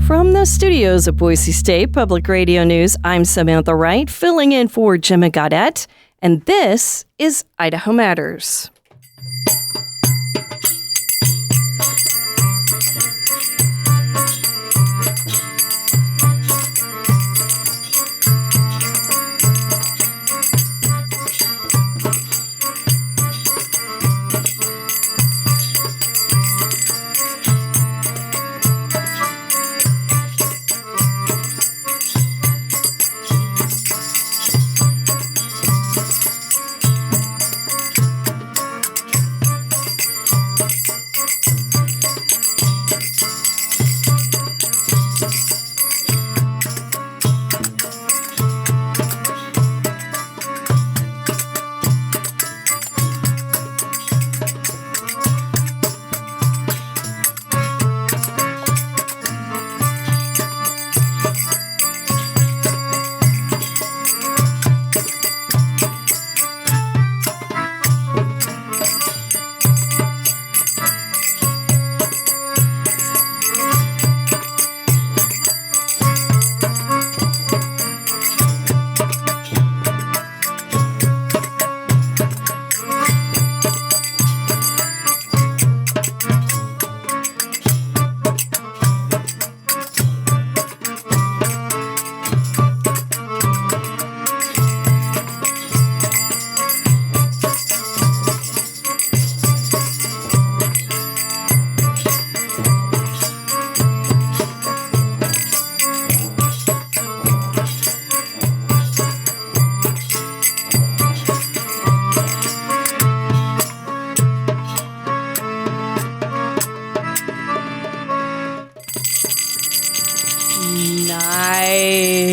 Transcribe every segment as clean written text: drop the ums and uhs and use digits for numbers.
From the studios of Boise State Public Radio News, I'm Samantha Wright, filling in for Gemma Gaudette, and this is Idaho Matters.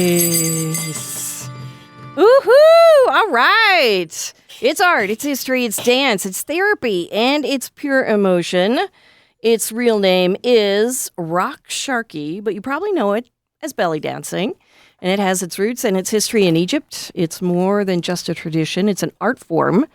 Nice. Woohoo! All right. It's art, it's history, it's dance, it's therapy, and it's pure emotion. Its real name is Rock Sharky, but you probably know it as belly dancing. And it has its roots and its history in Egypt. It's more than just a tradition, it's an art form.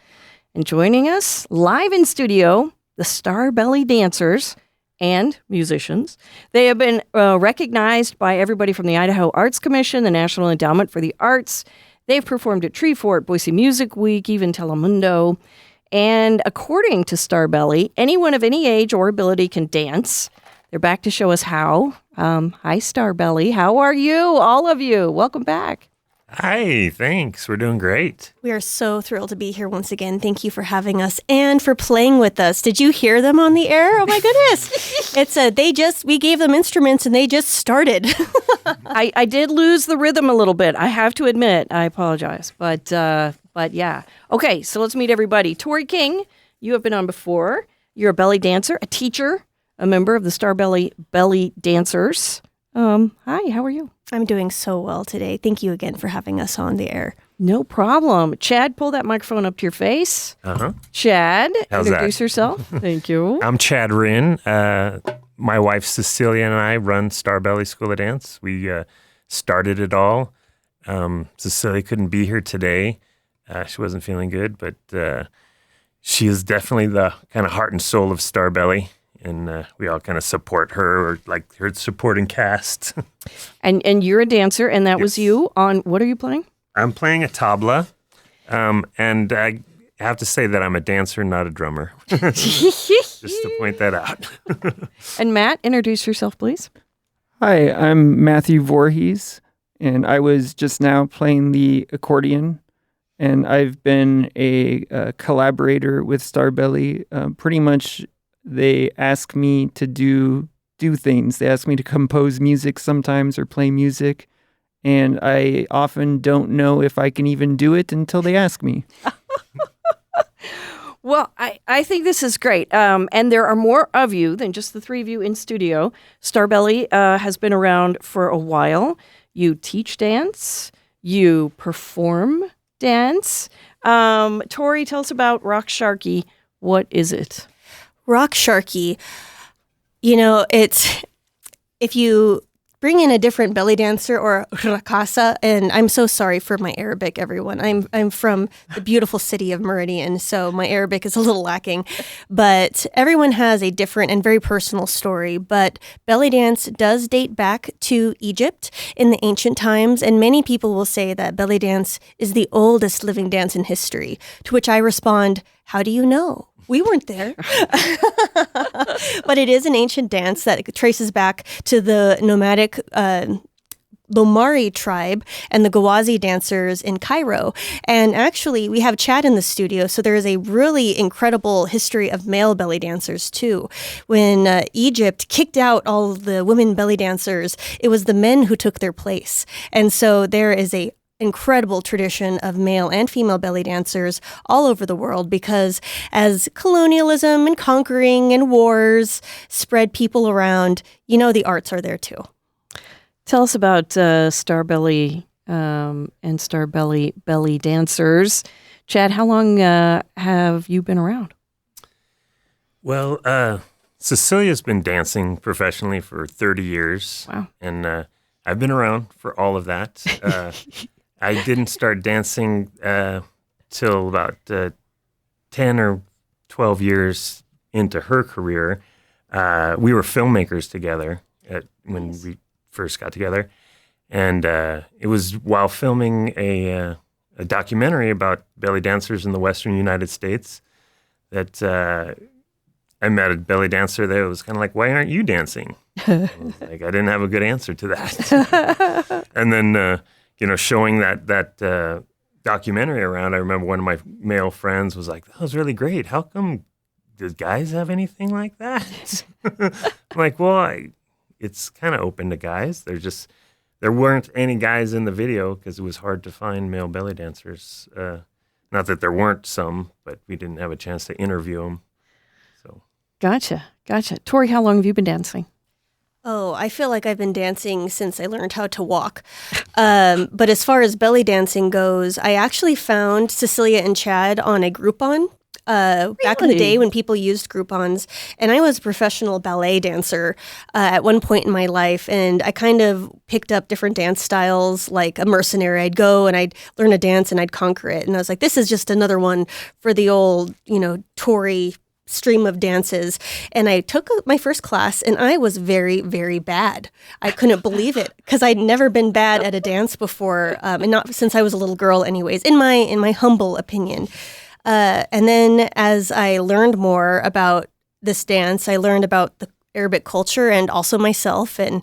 And joining us live in studio, the Star Belly Dancers and musicians. They have been recognized by everybody from the Idaho Arts Commission, the National Endowment for the Arts. They've performed at Treefort, Boise Music Week, even Telemundo. And according to Star Belly, anyone of any age or ability can dance. They're back to show us how. Hi, Star Belly. How are you, all of you? Welcome back. Hi, thanks. We're doing great. We are so thrilled to be here once again. Thank you for having us and for playing with us. Did you hear them on the air? Oh my goodness. We gave them instruments and they just started. I did lose the rhythm a little bit. I have to admit. I apologize. But yeah. Okay, so let's meet everybody. Tori King, you have been on before. You're a belly dancer, a teacher, a member of the Star Belly Dancers. Hi, how are you? I'm doing so well today. Thank you again for having us on the air. No problem. Chad, pull that microphone up to your face. Chad, How's introduce that? yourself. Thank you. I'm Chad Rinn. My wife Cecilia and I run Star Belly School of Dance. We started it all. Cecilia couldn't be here today. She wasn't feeling good, but she is definitely the kind of heart and soul of Star Belly. And we all kind of support her, or like her supporting cast. And you're a dancer, and that was you on, what are you playing? I'm playing a tabla, and I have to say that I'm a dancer, not a drummer. Just to point that out. And Matt, introduce yourself, please. Hi, I'm Matthew Voorhees, and I was just now playing the accordion, and I've been a collaborator with Star Belly. Pretty much, they ask me to do things. They ask me to compose music sometimes or play music, and I often don't know if I can even do it until they ask me. Well, I think this is great. And there are more of you than just the three of you in studio. Star Belly has been around for a while. You teach dance. You perform dance. Tori, tell us about Rock Sharky. What is it? Rock Sharky, it's, if you bring in a different belly dancer or rakasa. And I'm so sorry for my Arabic, everyone. I'm from the beautiful city of Meridian, so my Arabic is a little lacking. But everyone has a different and very personal story. But belly dance does date back to Egypt in the ancient times, and many people will say that belly dance is the oldest living dance in history, to which I respond, how do you know? We weren't there. But it is an ancient dance that traces back to the nomadic Lomari tribe and the Gawazi dancers in Cairo. And actually, we have Chad in the studio, so there is a really incredible history of male belly dancers, too. When Egypt kicked out all of the women belly dancers, it was the men who took their place. And so there is a incredible tradition of male and female belly dancers all over the world, because as colonialism and conquering and wars spread people around, the arts are there too. Tell us about Starbelly and Starbelly belly dancers. Chad, how long have you been around? Well, Cecilia's been dancing professionally for 30 years. Wow. And I've been around for all of that. I didn't start dancing till about 10 or 12 years into her career. We were filmmakers together when we first got together. And it was while filming a documentary about belly dancers in the Western United States that I met a belly dancer there. It was kind of like, why aren't you dancing? I didn't have a good answer to that. And then... showing that documentary around, I remember one of my male friends was like, that was really great. How come, does guys have anything like that? I'm like, well, it's kind of open to guys. There weren't any guys in the video because it was hard to find male belly dancers. Not that there weren't some, but we didn't have a chance to interview them. So. Gotcha. Tori, how long have you been dancing? Oh, I feel like I've been dancing since I learned how to walk. But as far as belly dancing goes, I actually found Cecilia and Chad on a Groupon back in the day when people used Groupons. And I was a professional ballet dancer at one point in my life. And I kind of picked up different dance styles like a mercenary. I'd go and I'd learn a dance and I'd conquer it. And I was like, this is just another one for the old, Tory stream of dances. And I took my first class and I was very, very bad. I couldn't believe it because I'd never been bad at a dance before, and not since I was a little girl anyways, in my humble opinion. And then as I learned more about this dance, I learned about the Arabic culture and also myself. And,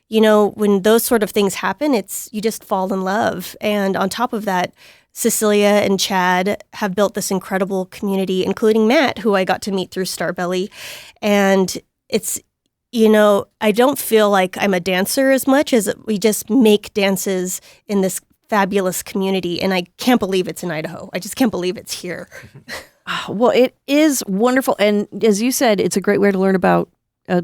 when those sort of things happen, you just fall in love. And on top of that, Cecilia and Chad have built this incredible community, including Matt, who I got to meet through Starbelly. And it's, I don't feel like I'm a dancer as much as we just make dances in this fabulous community. And I can't believe it's in Idaho. I just can't believe it's here. Well, it is wonderful. And as you said, it's a great way to learn about, a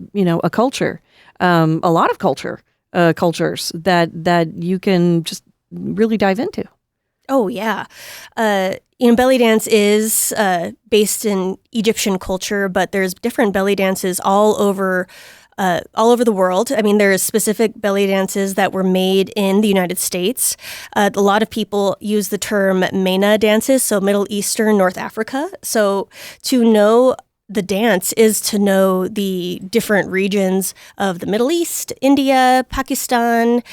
culture, a lot of cultures that you can just really dive into. Oh, yeah. Belly dance is based in Egyptian culture, but there's different belly dances all over the world. I mean, there's specific belly dances that were made in the United States. A lot of people use the term MENA dances, so Middle Eastern, North Africa. So to know the dance is to know the different regions of the Middle East, India, Pakistan.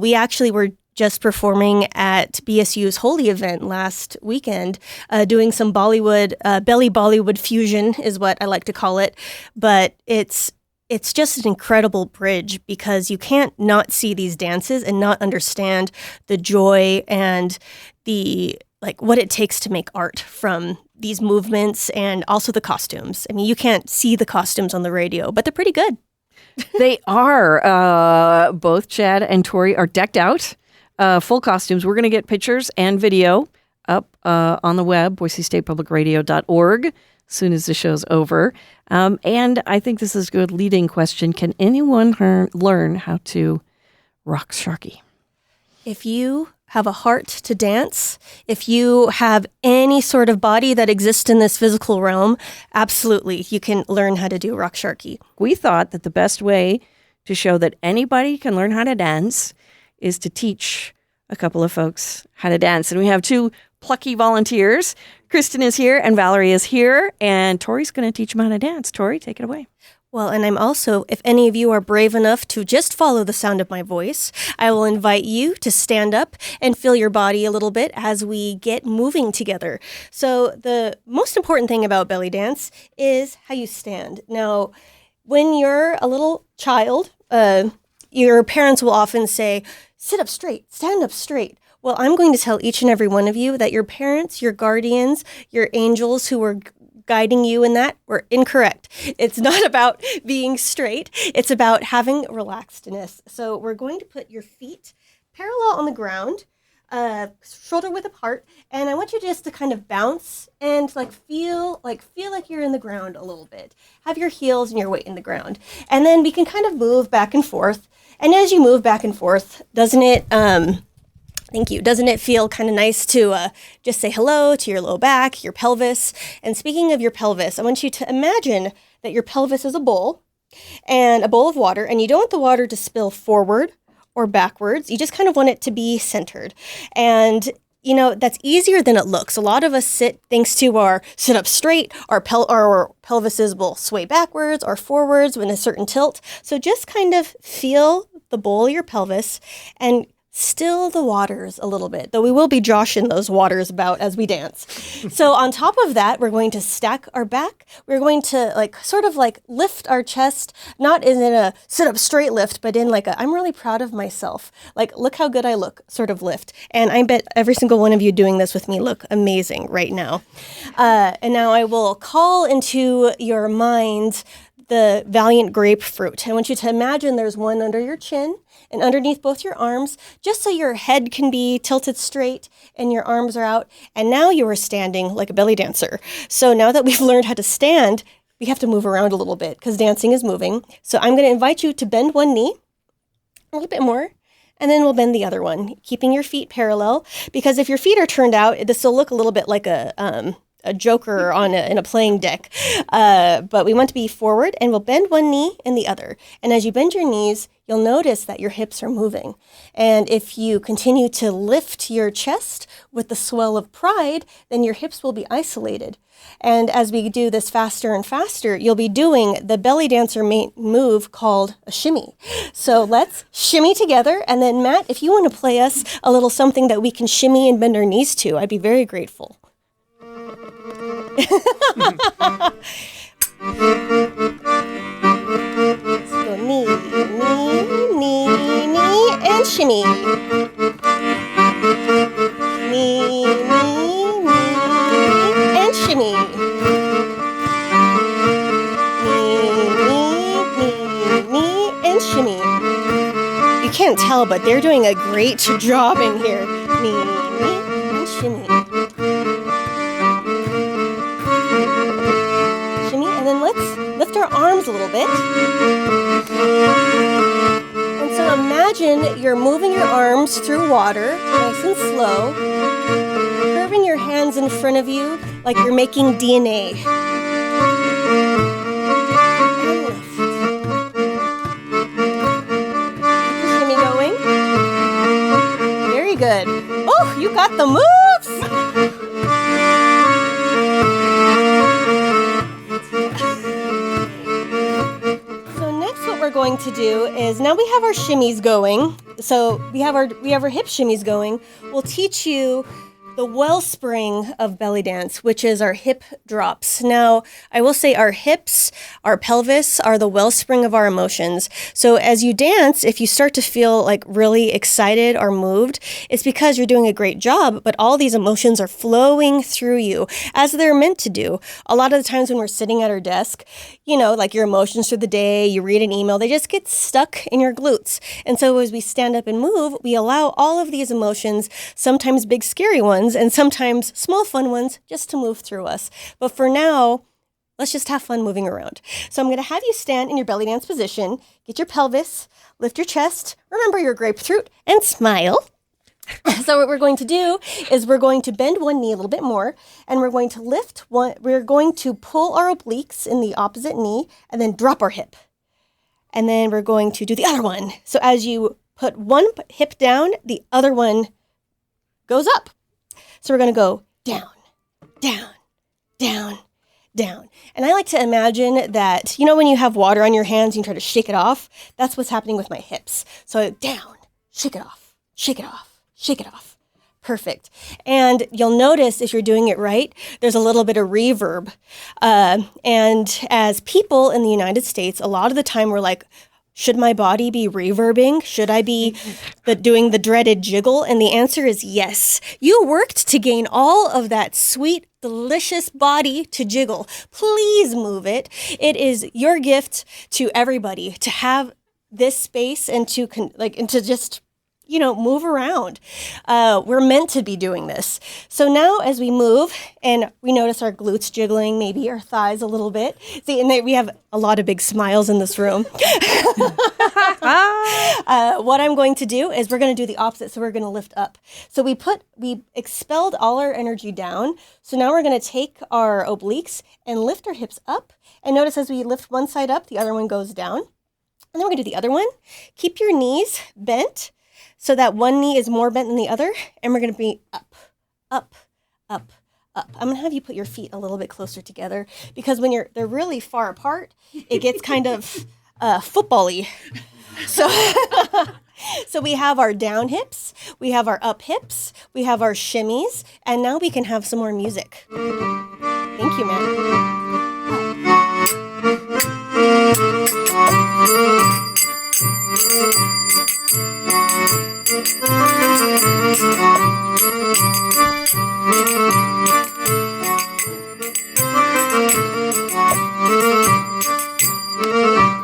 We actually were just performing at BSU's Holy event last weekend, doing some Bollywood, belly Bollywood fusion is what I like to call it. But it's just an incredible bridge because you can't not see these dances and not understand the joy and what it takes to make art from these movements and also the costumes. I mean, you can't see the costumes on the radio, but they're pretty good. They are. Both Chad and Tori are decked out. Full costumes. We're going to get pictures and video up on the web, BoiseStatePublicRadio.org, as soon as the show's over. And I think this is a good leading question. Can anyone learn how to rock Sharky? If you have a heart to dance, if you have any sort of body that exists in this physical realm, absolutely, you can learn how to do rock Sharky. We thought that the best way to show that anybody can learn how to dance is to teach a couple of folks how to dance. And we have two plucky volunteers. Kristen is here and Valerie is here. And Tori's going to teach them how to dance. Tori, take it away. Well, and I'm also, if any of you are brave enough to just follow the sound of my voice, I will invite you to stand up and feel your body a little bit as we get moving together. So the most important thing about belly dance is how you stand. Now, when you're a little child, your parents will often say, sit up straight, stand up straight. Well, I'm going to tell each and every one of you that your parents, your guardians, your angels who were guiding you in that were incorrect. It's not about being straight. It's about having relaxedness. So we're going to put your feet parallel on the ground, shoulder width apart, and I want you just to kind of bounce and feel like you're in the ground a little bit. Have your heels and your weight in the ground. And then we can kind of move back and forth. And as you move back and forth, doesn't it thank you. Doesn't it feel kind of nice to just say hello to your low back, your pelvis? And speaking of your pelvis, I want you to imagine that your pelvis is a bowl and a bowl of water, and you don't want the water to spill forward or backwards. You just kind of want it to be centered. And that's easier than it looks. A lot of us sit thanks to our sit up straight, our pelvises will sway backwards or forwards when a certain tilt. So just kind of feel the bowl of your pelvis and still the waters a little bit, though we will be joshing those waters about as we dance. So on top of that, we're going to stack our back. We're going to lift our chest, not in a sit up straight lift, but in I'm really proud of myself. Look how good I look sort of lift. And I bet every single one of you doing this with me look amazing right now. And now I will call into your mind the valiant grapefruit. I want you to imagine there's one under your chin and underneath both your arms, just so your head can be tilted straight and your arms are out. And now you are standing like a belly dancer. So now that we've learned how to stand, we have to move around a little bit because dancing is moving. So I'm going to invite you to bend one knee a little bit more, and then we'll bend the other one, keeping your feet parallel. Because if your feet are turned out, this will look a little bit like a joker in a playing deck. But we want to be forward, and we'll bend one knee and the other. And as you bend your knees, you'll notice that your hips are moving. And if you continue to lift your chest with the swell of pride, then your hips will be isolated. And as we do this faster and faster, you'll be doing the belly dancer move called a shimmy. So let's shimmy together. And then Matt, if you want to play us a little something that we can shimmy and bend our knees to, I'd be very grateful. So knee, and shimmy. Knee, and shimmy. Knee, and shimmy. You can't tell, but they're doing a great job in here. Knee, and shimmy. And then let's lift our arms a little bit. And so imagine you're moving your arms through water, nice and slow, curving your hands in front of you like you're making DNA. And lift. Shimmy going. Very good. Oh, you got the moves! We're going to do is now we have our shimmies going. So we have our hip shimmies going. We'll teach you the wellspring of belly dance, which is our hip drops. Now, I will say our hips, our pelvis are the wellspring of our emotions. So as you dance, if you start to feel really excited or moved, it's because you're doing a great job, but all these emotions are flowing through you as they're meant to do. A lot of the times when we're sitting at our desk, your emotions through the day, you read an email, they just get stuck in your glutes. And so as we stand up and move, we allow all of these emotions, sometimes big scary ones, and sometimes small fun ones, just to move through us. But for now, let's just have fun moving around. So I'm going to have you stand in your belly dance position, get your pelvis, lift your chest, remember your grapefruit, and smile. So what we're going to do is we're going to bend one knee a little bit more, and we're going to lift one, we're going to pull our obliques in the opposite knee, and then drop our hip. And then we're going to do the other one. So as you put one hip down, the other one goes up. So we're going to go down, down, down, down. And I like to imagine that, when you have water on your hands and you try to shake it off, that's what's happening with my hips. So down, shake it off, shake it off, shake it off. Perfect. And you'll notice if you're doing it right, there's a little bit of reverb. And as people in the United States, a lot of the time we're like, should my body be reverbing? Should I be doing the dreaded jiggle? And the answer is yes. You worked to gain all of that sweet, delicious body to jiggle. Please move it. It is your gift to everybody to have this space and to just move around. We're meant to be doing this. So now as we move and we notice our glutes jiggling, maybe our thighs a little bit. See, and we have a lot of big smiles in this room. What I'm going to do is we're going to do the opposite. So we're going to lift up. So we expelled all our energy down. So now we're going to take our obliques and lift our hips up. And notice as we lift one side up, the other one goes down. And then we're going to do the other one. Keep your knees bent, so that one knee is more bent than the other, and we're going to be up, up, up, up. I'm going to have you put your feet a little bit closer together because when they're really far apart, it gets kind of football-y. So we have our down hips, we have our up hips, we have our shimmies, and now we can have some more music. Thank you, man.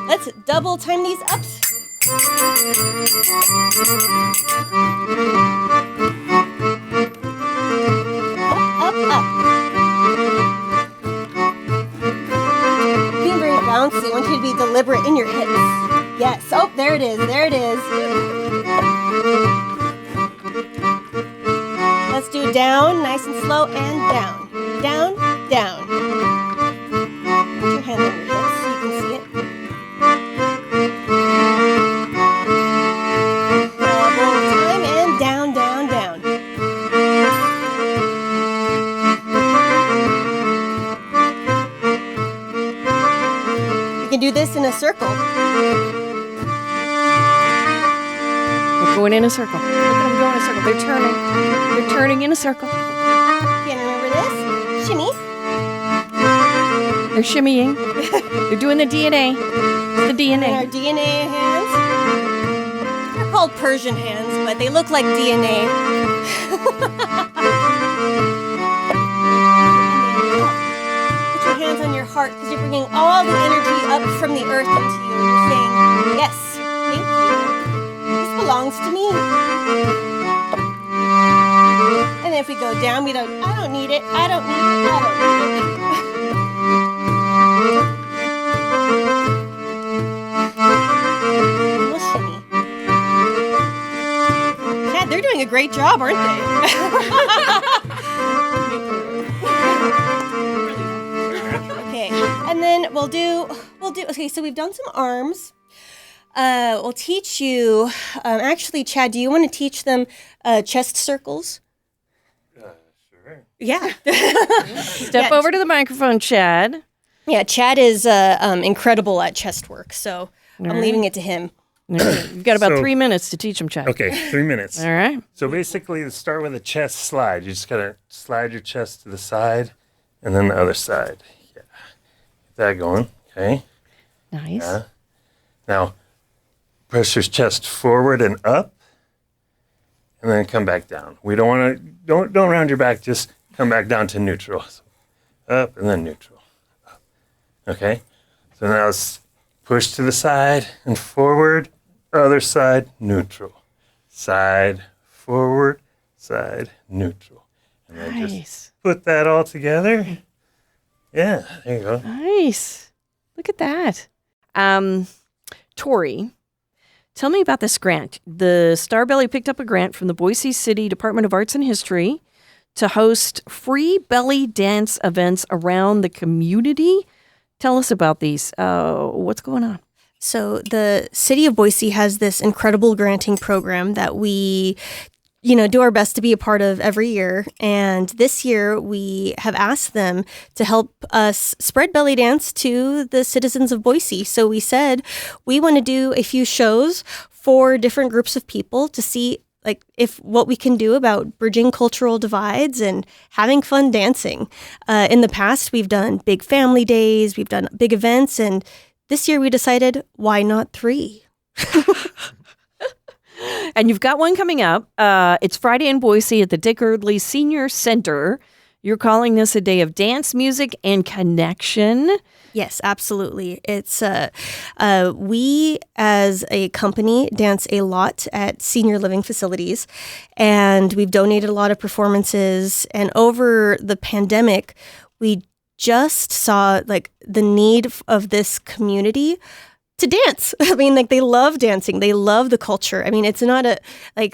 Let's double time these ups. Up, up, up. Being very bouncy. I want you to be deliberate in your hips. Yes. Oh, there it is. There it is. Let's do down, nice and slow, and down. Down, down. Put your hand on your hips so you can see it. Double time, and down, down, down. You can do this in a circle. Going in a circle. Look at them go in a circle. They're turning. They're turning in a circle. Again, remember this? Shimmy. They're shimmying. They're doing the DNA. The And DNA. our DNA hands. They're called Persian hands, but they look like DNA. Put your hands on your heart because you're bringing all the energy up from the earth into you. You're saying, yes, thank you. This belongs to me. And then if we go down, I don't need it, I don't need it, I don't need it. Little shimmy. Chad, they're doing a great job, aren't they? Okay, and then we'll do, okay, so we've done some arms. We'll teach you, actually, Chad, do you want to teach them chest circles? Sure. Yeah. Step over to the microphone, Chad. Yeah, Chad is incredible at chest work, so I'm right. leaving it to him. You've got about So- 3 minutes to teach them, Chad. Okay, 3 minutes. All right. So basically, let's start with a chest slide. You just gotta slide your chest to the side, and then the other side. Yeah, get that going. Okay. Nice. Yeah. Now, press your chest forward and up, and then come back down. We don't want to don't round your back. Just come back down to neutral. So up and then neutral. Up. Okay. So now let's push to the side and forward. Other side, neutral. Side, forward, side, neutral. And then just Nice. put that all together. Yeah, there you go. Nice. Look at that. Tori, tell me about this grant. The Starbelly picked up a grant from the Boise City Department of Arts and History to host free belly dance events around the community. Tell us about these. What's going on? So the city of Boise has this incredible granting program that we do our best to be a part of every year. And this year we have asked them to help us spread belly dance to the citizens of Boise. So we said we want to do a few shows for different groups of people to see if what we can do about bridging cultural divides and having fun dancing. In the past, we've done big family days, we've done big events, and this year we decided, why not 3? And you've got one coming up. It's Friday in Boise at the Dick Eardley Senior Center. You're calling this a day of dance, music, and connection. Yes, absolutely. It's we as a company dance a lot at senior living facilities, and we've donated a lot of performances. And over the pandemic, we just saw the need of this community to dance. I mean, they love dancing. They love the culture. I mean, it's not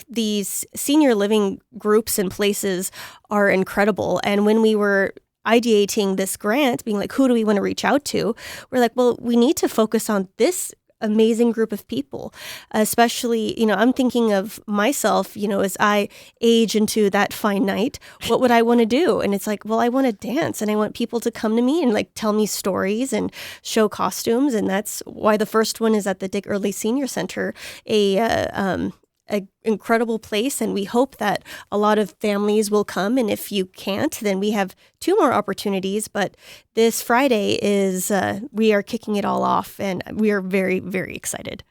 these senior living groups and places are incredible. And when we were ideating this grant, being who do we want to reach out to? We're well, we need to focus on this amazing group of people, especially, I'm thinking of myself, as I age into that fine night, what would I want to do? And it's well, I want to dance, and I want people to come to me and tell me stories and show costumes. And that's why the first one is at the Dick Eardley Senior Center, a incredible place, and we hope that a lot of families will come. And if you can't, then we have 2 more opportunities. But this Friday is we are kicking it all off, and we are very, very excited.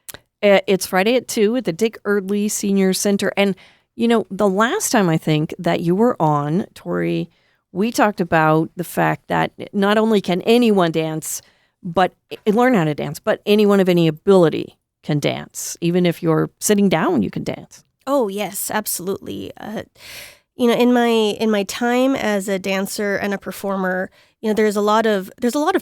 It's Friday at 2 at the Dick Eardley Senior Center. And, the last time I think that you were on, Tori, we talked about the fact that not only can anyone dance, but learn how to dance, but anyone of any ability can dance. Even if you're sitting down, you can dance. Oh, yes, absolutely. In my time as a dancer and a performer, there's a lot of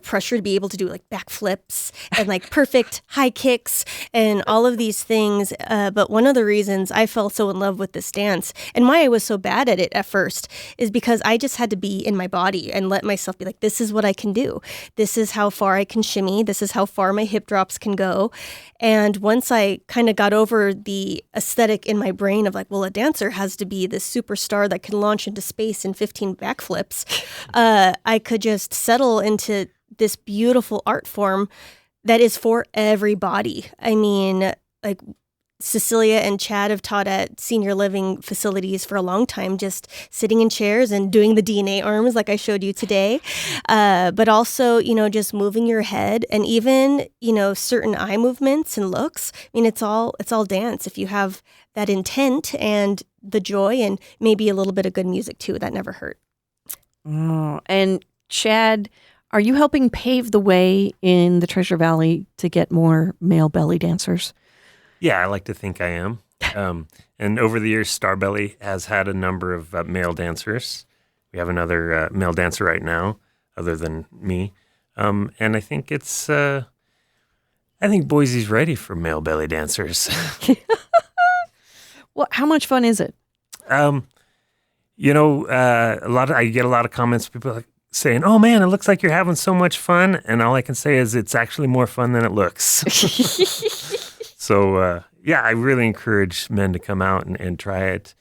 pressure to be able to do backflips and perfect high kicks and all of these things. But one of the reasons I fell so in love with this dance and why I was so bad at it at first is because I just had to be in my body and let myself be this is what I can do. This is how far I can shimmy. This is how far my hip drops can go. And once I kind of got over the aesthetic in my brain of well, a dancer has to be this superstar that can launch into space in 15 backflips, I could just settle into this beautiful art form that is for everybody. I mean, Cecilia and Chad have taught at senior living facilities for a long time, just sitting in chairs and doing the DNA arms like I showed you today. But also, just moving your head and even, certain eye movements and looks. I mean, it's all dance. If you have that intent and the joy and maybe a little bit of good music too, that never hurt. Oh, and Chad, are you helping pave the way in the Treasure Valley to get more male belly dancers? Yeah, I like to think I am. And over the years, Starbelly has had a number of male dancers. We have another male dancer right now, other than me. And I think I think Boise's ready for male belly dancers. Well, how much fun is it? I get a lot of comments. People saying, "Oh man, it looks like you're having so much fun," and all I can say is it's actually more fun than it looks. So I really encourage men to come out and try it,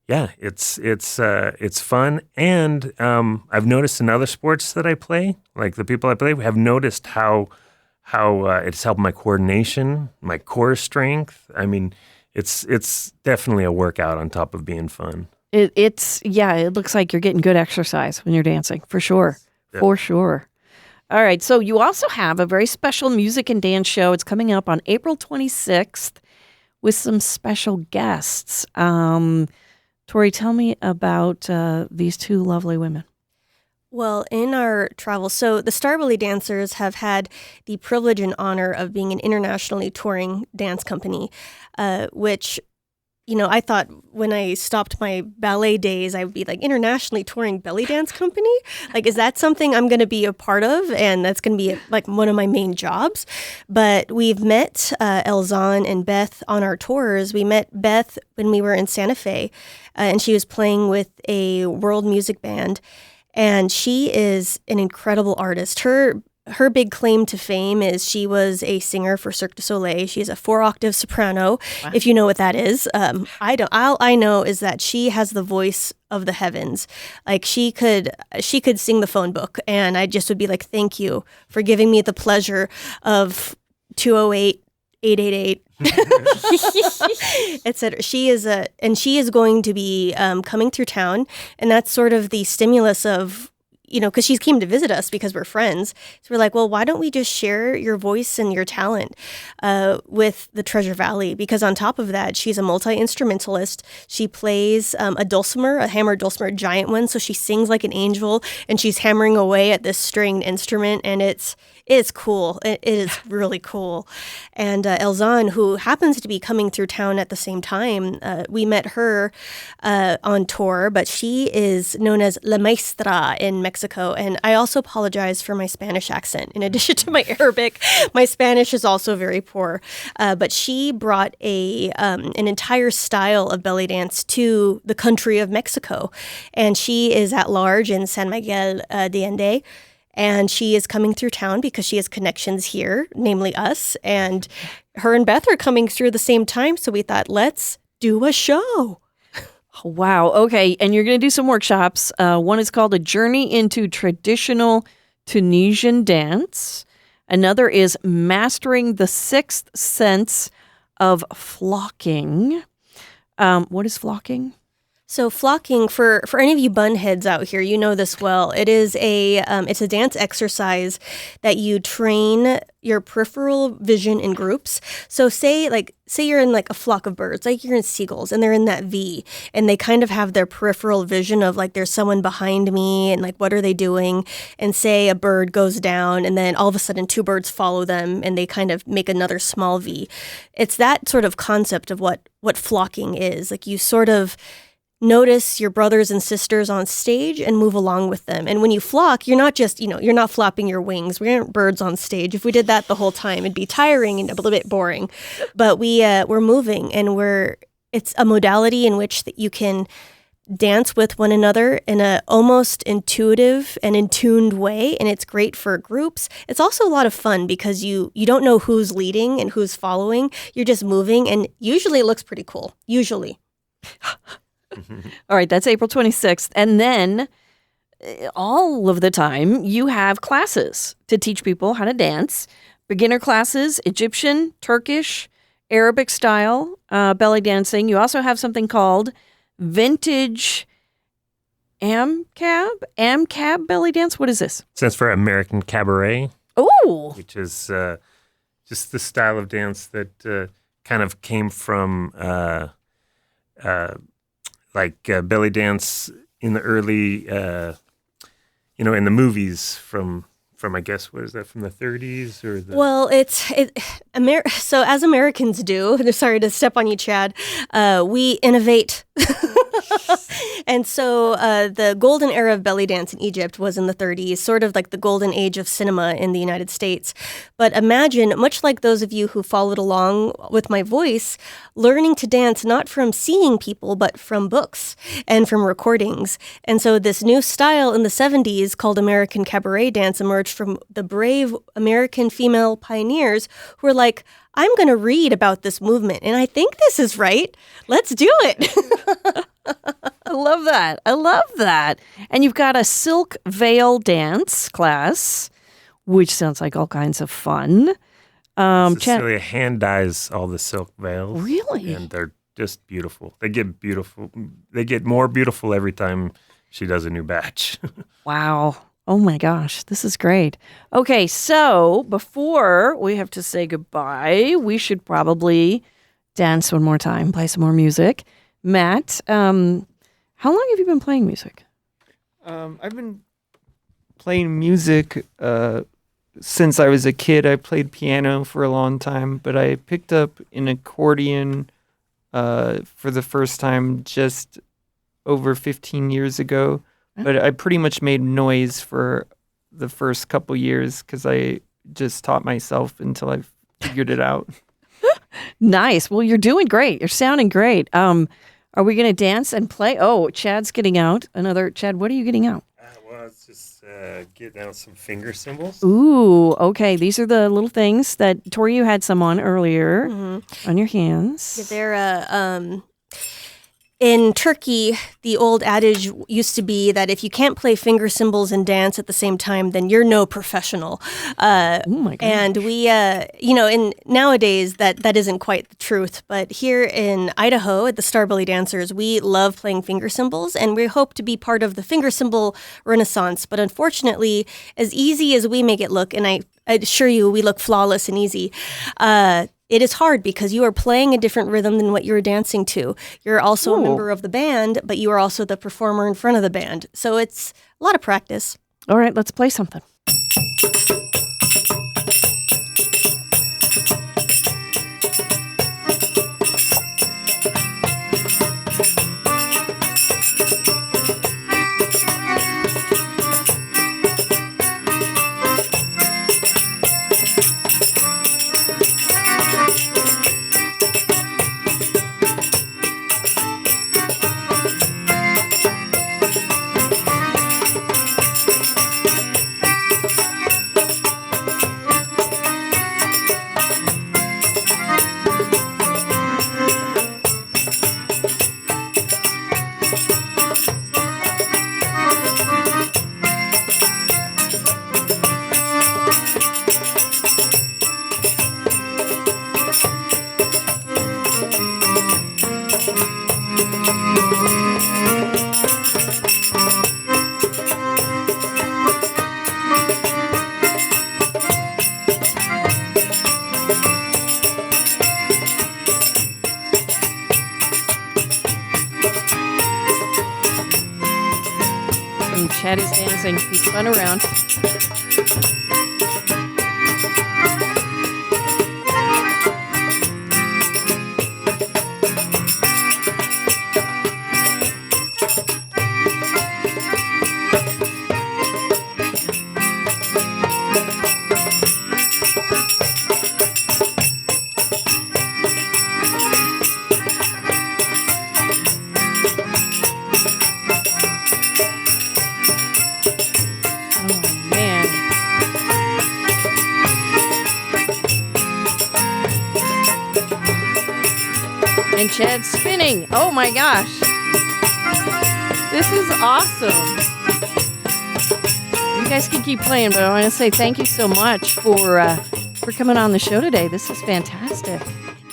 it's fun. And I've noticed in other sports that I play, like the people I play, have noticed how it's helped my coordination, my core strength. I mean, it's definitely a workout on top of being fun. It looks like you're getting good exercise when you're dancing, for sure. Yep. For sure. All right, so you also have a very special music and dance show. It's coming up on April 26th with some special guests. Tori, tell me about these 2 lovely women. Well, in our travels, so the Starbelly Dancers have had the privilege and honor of being an internationally touring dance company, which, I thought when I stopped my ballet days, I would be internationally touring belly dance company. Is that something I'm going to be a part of? And that's going to be one of my main jobs. But we've met Elzan and Beth on our tours. We met Beth when we were in Santa Fe, and she was playing with a world music band. And she is an incredible artist. Her her big claim to fame is she was a singer for Cirque du Soleil. She's a 4-octave soprano, if you know what that is. I don't. All I know is that she has the voice of the heavens. Like she could sing the phone book, and I just would be like, thank you for giving me the pleasure of 208-888. Etc. She is going to be coming through town, and that's sort of the stimulus of, because she came to visit us because we're friends. So we're like, well, why don't we just share your voice and your talent with the Treasure Valley? Because on top of that, she's a multi-instrumentalist. She plays a dulcimer, a hammered dulcimer, a giant one. So she sings like an angel, and she's hammering away at this stringed instrument, and it's cool. It is really cool. And Elzan, who happens to be coming through town at the same time, we met her on tour, but she is known as La Maestra in Mexico. And I also apologize for my Spanish accent. In addition to my Arabic, my Spanish is also very poor. But she brought an entire style of belly dance to the country of Mexico. And she is at large in San Miguel de Allende. And she is coming through town because she has connections here, namely us. And her and Beth are coming through the same time. So we thought, let's do a show. Wow. Okay. And you're going to do some workshops. One is called A Journey into Traditional Tunisian Dance. Another is Mastering the Sixth Sense of Flocking. What is flocking? So flocking, for any of you bunheads out here, you know this well. It is it's a dance exercise that you train your peripheral vision in groups. So say you're in like a flock of birds, like you're in seagulls, and they're in that V, and they kind of have their peripheral vision of like there's someone behind me, and like what are they doing? And say a bird goes down, and then all of a sudden 2 birds follow them, and they kind of make another small V. It's that sort of concept of what flocking is. Like you sort of notice your brothers and sisters on stage and move along with them. And when you flock, you're not just, you're not flapping your wings. We aren't birds on stage. If we did that the whole time, it'd be tiring and a little bit boring. But we're moving, and it's a modality in which that you can dance with one another in a almost intuitive and in tuned way. And it's great for groups. It's also a lot of fun because you don't know who's leading and who's following. You're just moving, and usually it looks pretty cool. Usually. All right, that's April 26th. And then all of the time, you have classes to teach people how to dance. Beginner classes, Egyptian, Turkish, Arabic style belly dancing. You also have something called Vintage AMCAB belly dance. What is this? Stands for American Cabaret, Oh, which is just the style of dance that kind of came from belly dance in the early, in the movies from I guess, what is that, from the 30s or the... Well, so as Americans do, sorry to step on you, Chad, we innovate. And so the golden era of belly dance in Egypt was in the 30s, sort of like the golden age of cinema in the United States. But imagine, much like those of you who followed along with my voice, learning to dance not from seeing people, but from books and from recordings. And so this new style in the 70s called American Cabaret dance emerged from the brave American female pioneers who were like, I'm going to read about this movement, and I think this is right. Let's do it. I love that. I love that. And you've got a silk veil dance class, which sounds like all kinds of fun. Cecilia hand dyes all the silk veils. Really? And they're just beautiful. They get beautiful. They get more beautiful every time she does a new batch. Wow. Oh my gosh, this is great. Okay, so before we have to say goodbye, we should probably dance one more time, play some more music. Matt, how long have you been playing music? I've been playing music since I was a kid. I played piano for a long time, but I picked up an accordion for the first time just over 15 years ago. But I pretty much made noise for the first couple years because I just taught myself until I figured it out. Nice. Well, you're doing great. You're sounding great. Are we going to dance and play? Oh, Chad's getting out. Chad, what are you getting out? Well, let's just get down some finger cymbals. Ooh, okay. These are the little things that, Tori, you had some on earlier on your hands. They're in Turkey, the old adage used to be that if you can't play finger cymbals and dance at the same time, then you're no professional. Oh my God. And we, in nowadays that isn't quite the truth. But here in Idaho at the Starbelly Dancers, we love playing finger cymbals, and we hope to be part of the finger cymbal renaissance. But unfortunately, as easy as we make it look, and I assure you, we look flawless and easy. It is hard because you are playing a different rhythm than what you're dancing to. You're also a member of the band, but you are also the performer in front of the band. So it's a lot of practice. All right, let's play something. And Chad is dancing. He's spun around. Oh, man. And Chad's spinning. Oh my gosh. This is awesome. You guys can keep playing, but I want to say thank you so much for coming on the show today. This is fantastic.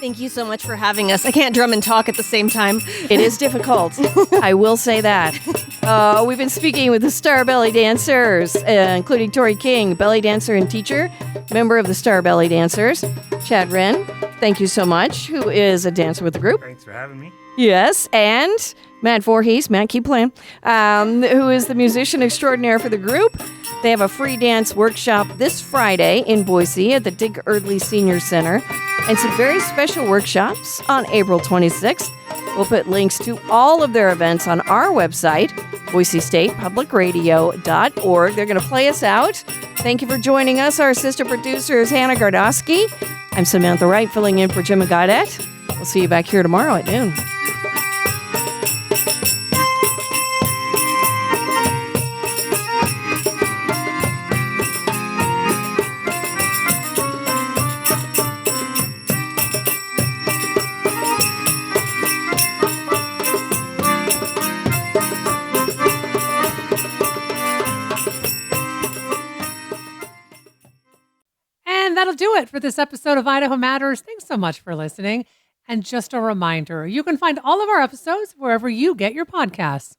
Thank you so much for having us. I can't drum and talk at the same time. It is difficult. I will say that. We've been speaking with the Starbelly Dancers, including Tori King, belly dancer and teacher, member of the Starbelly Dancers. Chad Wren, thank you so much, who is a dancer with the group. Thanks for having me. Yes, and Matt Voorhees, Matt, keep playing, who is the musician extraordinaire for the group. They have a free dance workshop this Friday in Boise at the Dig Erdley Senior Center, and some very special workshops on April 26th. We'll put links to all of their events on our website, boisestatepublicradio.org. They're going to play us out. Thank you for joining us. Our assistant producer is Hannah Gardowski. I'm Samantha Wright, filling in for Jim Gaudette. We'll see you back here tomorrow at noon. And that'll do it for this episode of Idaho Matters. Thanks so much for listening. And just a reminder, you can find all of our episodes wherever you get your podcasts.